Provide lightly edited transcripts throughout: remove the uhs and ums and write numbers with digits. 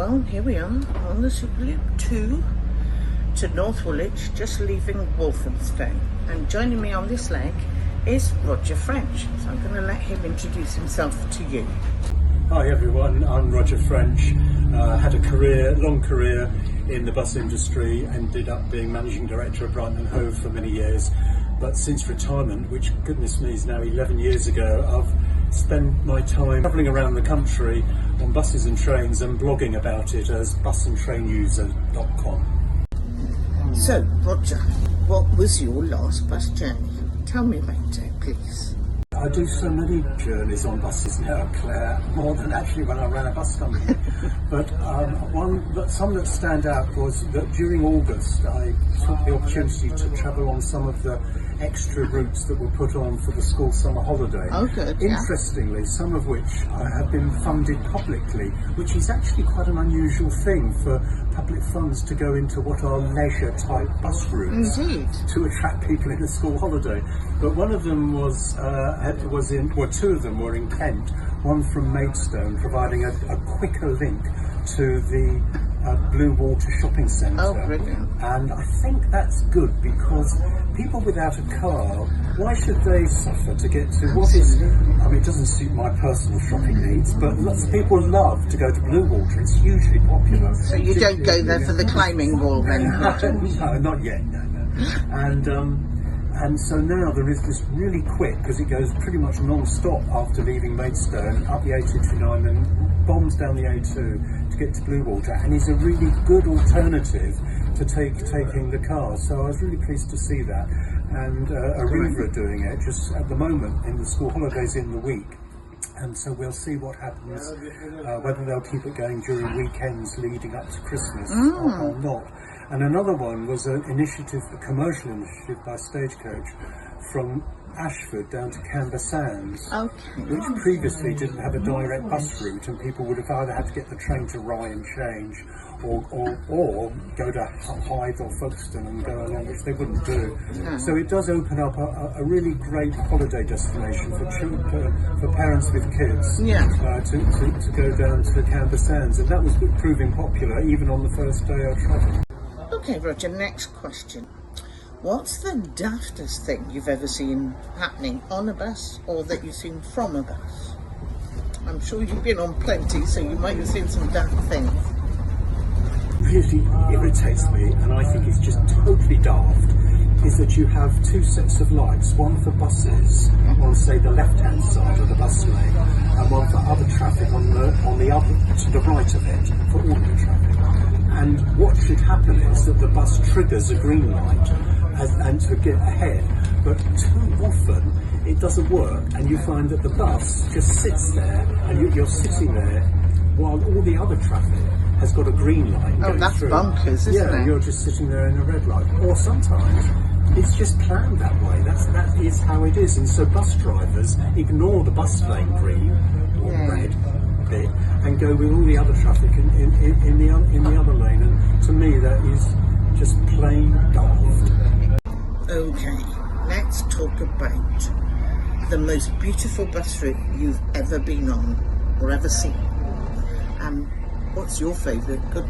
Well, here we are on the SL2 to North Woolwich, just leaving Walthamstow. And joining me on this leg is Roger French. So I'm going to let him introduce himself to you. Hi everyone, I'm Roger French. Had a long career in the bus industry, ended up being managing director of Brighton and Hove for many years. But since retirement, which goodness me is now 11 years ago, I've spent my time travelling around the country on buses and trains and blogging about it as busandtrainuser.com. So, Roger, what was your last bus journey? Tell me about it, please. I do so many journeys on buses now, Claire, more than actually when I ran a bus company. But some that stand out was that during August I took the opportunity to travel on some of the extra routes that were put on for the school summer holiday. Oh, good. Yeah. Interestingly, some of which have been funded publicly, which is actually quite an unusual thing for public funds to go into what are leisure type bus routes. Indeed. To attract people in a school holiday. But one of them two of them were in Kent, one from Maidstone, providing a quicker link to the Blue Water shopping centre. Oh, brilliant. And I think that's good because people without a car, why should they suffer to get to what is, I mean, it doesn't suit my personal shopping needs, but lots of people love to go to Blue Water. It's hugely popular. So you don't go there for the climbing wall then? No, not yet, no. And so now there is this really quick, because it goes pretty much non-stop after leaving Maidstone, up the A229 and bombs down the A2 to get to Blue Water, and is a really good alternative to taking the car. So I was really pleased to see that. And Arriva are doing it just at the moment in the school holidays in the week. And so we'll see what happens, whether they'll keep it going during weekends leading up to Christmas or not. And another one was a commercial initiative by Stagecoach from Ashford down to Canberra Sands, which previously didn't have a direct bus route, and people would have either had to get the train to Rye and change, or go to Hythe or Folkestone and go along, which they wouldn't do. So it does open up a really great holiday destination for parents with kids to go down to Canberra Sands, and that was proving popular even on the first day of travel. Okay, Roger, next question. What's the daftest thing you've ever seen happening on a bus or that you've seen from a bus? I'm sure you've been on plenty, so you might have seen some daft things. Really irritates me, and I think it's just totally daft, is that you have two sets of lights, one for buses on, say, the left-hand side of the bus lane, and one for other traffic on the other, to the right of it, for ordinary traffic. And what should happen is that the bus triggers a green light and to get ahead, but too often it doesn't work, and you find that the bus just sits there, and you're sitting there while all the other traffic has got a green light going that's through. bonkers, isn't it? Yeah, you're just sitting there in a red light. Or sometimes it's just planned that way. That is how it is. And so bus drivers ignore the bus lane green or red bit and go with all the other traffic in the other lane. And to me, that is just plain daft. Okay, let's talk about the most beautiful bus route you've ever been on or ever seen. What's your favourite? Good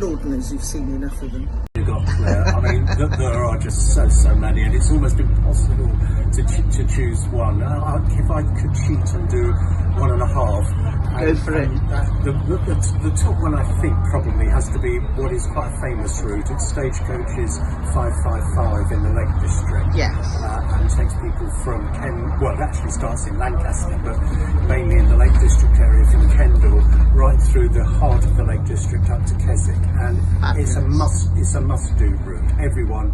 Lord knows you've seen enough of them. You got Claire. I mean, there are just so many, and it's almost impossible to choose one. If I could cheat and do 1.5, go for it. The top one I think probably has to be what is quite a famous route. It's Stagecoach's 555 in the Lake District. Yes. And takes people from well, it actually starts in Lancaster, but mainly in the Lake District area from Kendal right through the heart of the Lake District up to Keswick, and it's a must-do route. Everyone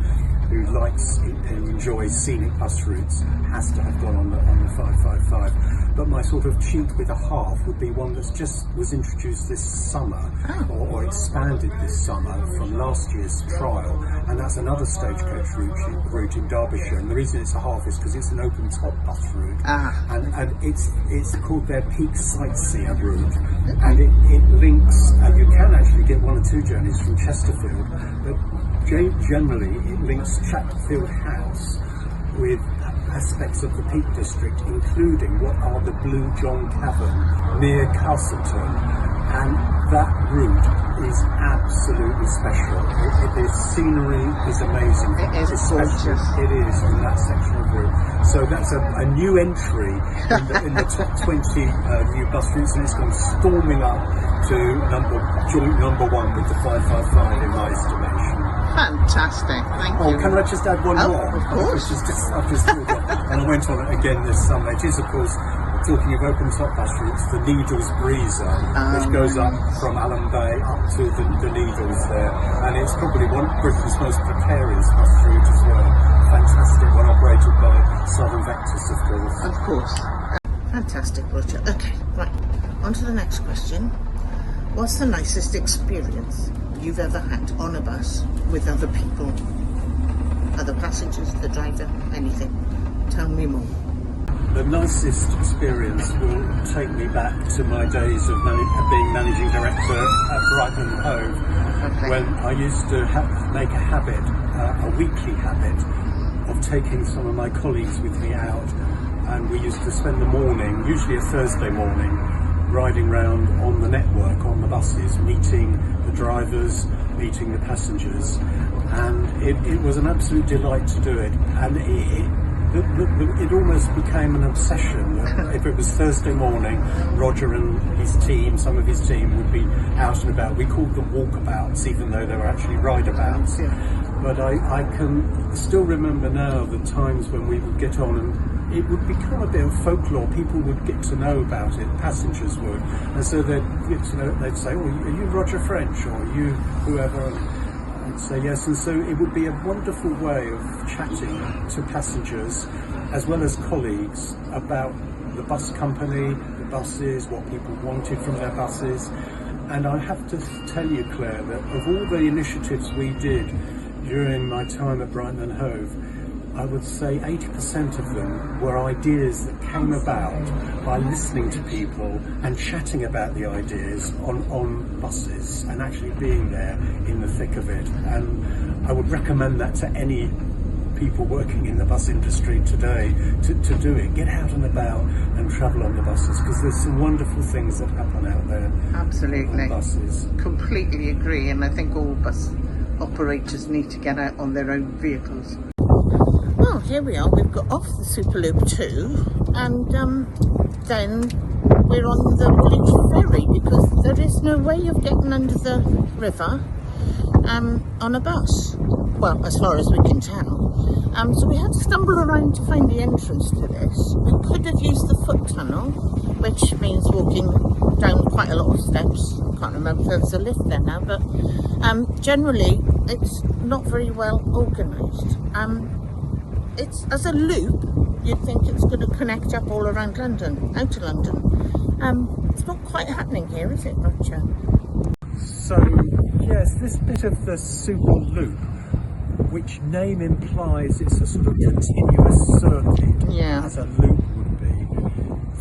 who likes and enjoys scenic bus routes has to have gone on the 555. But my sort of cheat with a half would be one that's just was introduced this summer, or expanded this summer from last year's trial, and that's another Stagecoach route in Derbyshire. And the reason it's a half is because it's an open top bus route, and it's called their Peak Sightseer route, and it links. You can actually get 1 or 2 journeys from Chesterfield, but generally it links Chatfield House with aspects of the Peak District, including what are the Blue John Cavern near Castleton and that route is absolutely special. The scenery is amazing. It is gorgeous. It is in that section of route. So that's a new entry in the top 20 new bus routes, and it's gone storming up to joint number one with the 555 in my estimation. Fantastic, thank you. Can I just add one more? Of course. I've just thought that, and I went on it again this summer. It is, of course, talking of open top bus routes, the Needles Breezer, which goes up from Allen Bay up to the Needles there, and it's probably one of Britain's most precarious bus route as well. Fantastic one, operated by Southern Vectis, of course. Of course. Fantastic, Roger. Okay, right. On to the next question. What's the nicest experience you've ever had on a bus with other people? Other passengers, the driver, anything? Tell me more. The nicest experience will take me back to my days of being managing director at Brighton and Hove, when I used to make a habit, a weekly habit, of taking some of my colleagues with me out, and we used to spend the morning, usually a Thursday morning, riding round on the network, on the buses, meeting the drivers, meeting the passengers, and it was an absolute delight to do it, and it almost became an obsession. If it was Thursday morning, Roger and his team, some of his team, would be out and about. We called them walkabouts, even though they were actually rideabouts. But I can still remember now the times when we would get on, and it would become a bit of folklore. People would get to know about it, passengers would, and so they'd get to know. They'd say, "Oh, are you Roger French, or are you whoever?" I'd say yes, and so it would be a wonderful way of chatting to passengers as well as colleagues about the bus company, the buses, what people wanted from their buses. And I have to tell you, Claire, that of all the initiatives we did during my time at Brighton and Hove, I would say 80% of them were ideas that came about by listening to people and chatting about the ideas on buses and actually being there in the thick of it. And I would recommend that to any people working in the bus industry today to do it. Get out and about and travel on the buses, because there's some wonderful things that happen out there. Absolutely. On buses. Completely agree, and I think all bus operators need to get out on their own vehicles. Well, here we are. We've got off the Superloop 2, and then we're on the Woolwich ferry, because there is no way of getting under the river on a bus. Well, as far as we can tell. So we had to stumble around to find the entrance to this. We could have used the foot tunnel, which means walking down quite a lot of steps. I can't remember if there's a lift there now, but generally it's not very well organised. It's as a loop, you'd think it's going to connect up all around London, out of London. It's not quite happening here, is it, Roger? So, yes, this bit of the super loop, which name implies it's a sort of continuous circuit, as a loop would be,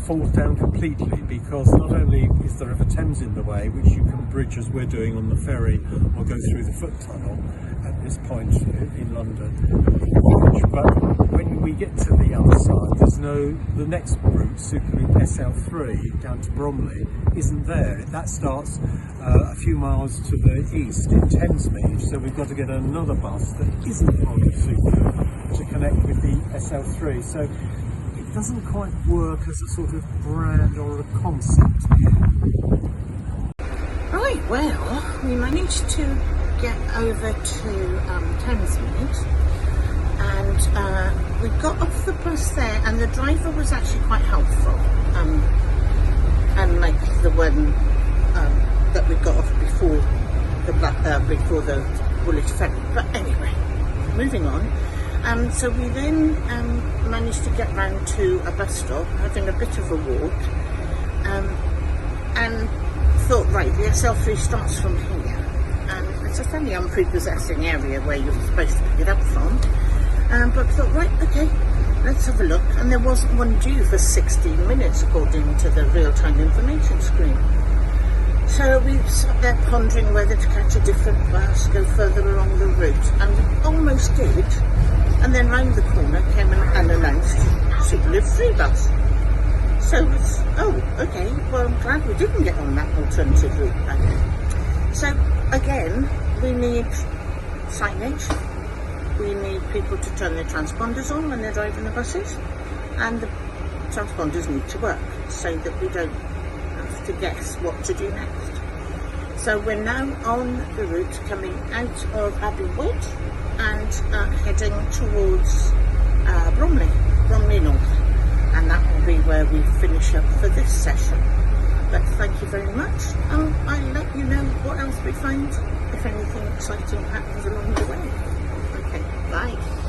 falls down completely, because not only is the River Thames in the way, which you can bridge as we're doing on the ferry, or go through the foot tunnel at this point in London, but when we get to the other side, the next route, Superloop SL3 down to Bromley, isn't there. That starts a few miles to the east in Thamesmead, so we've got to get another bus that isn't on the Superloop to connect with the SL3. So it doesn't quite work as a sort of brand or a concept. Right, well, we managed to get over to Thamesmead, and we got off the bus there, and the driver was actually quite helpful, unlike the one that we got off before the Woolwich ferry. But anyway, moving on. So we then managed to get round to a bus stop, having a bit of a walk, and thought, right, the SL3 starts from here, and it's a fairly unprepossessing area where you're supposed to pick it up from. But thought, right, okay, let's have a look. And there wasn't one due for 16 minutes, according to the real-time information screen. So we sat there pondering whether to catch a different bus, go further along the route, and we almost did. And then round the corner came an unannounced Superloop 3 bus. So it's, oh, okay, well, I'm glad we didn't get on that alternative route then. So again, we need signage, we need people to turn their transponders on when they're driving the buses, and the transponders need to work so that we don't have to guess what to do next. So we're now on the route coming out of Abbey Wood and heading towards Bromley North, and that will be where we finish up for this session. But thank you very much. I'll let you know what else we find if anything exciting happens along the way. Okay, bye.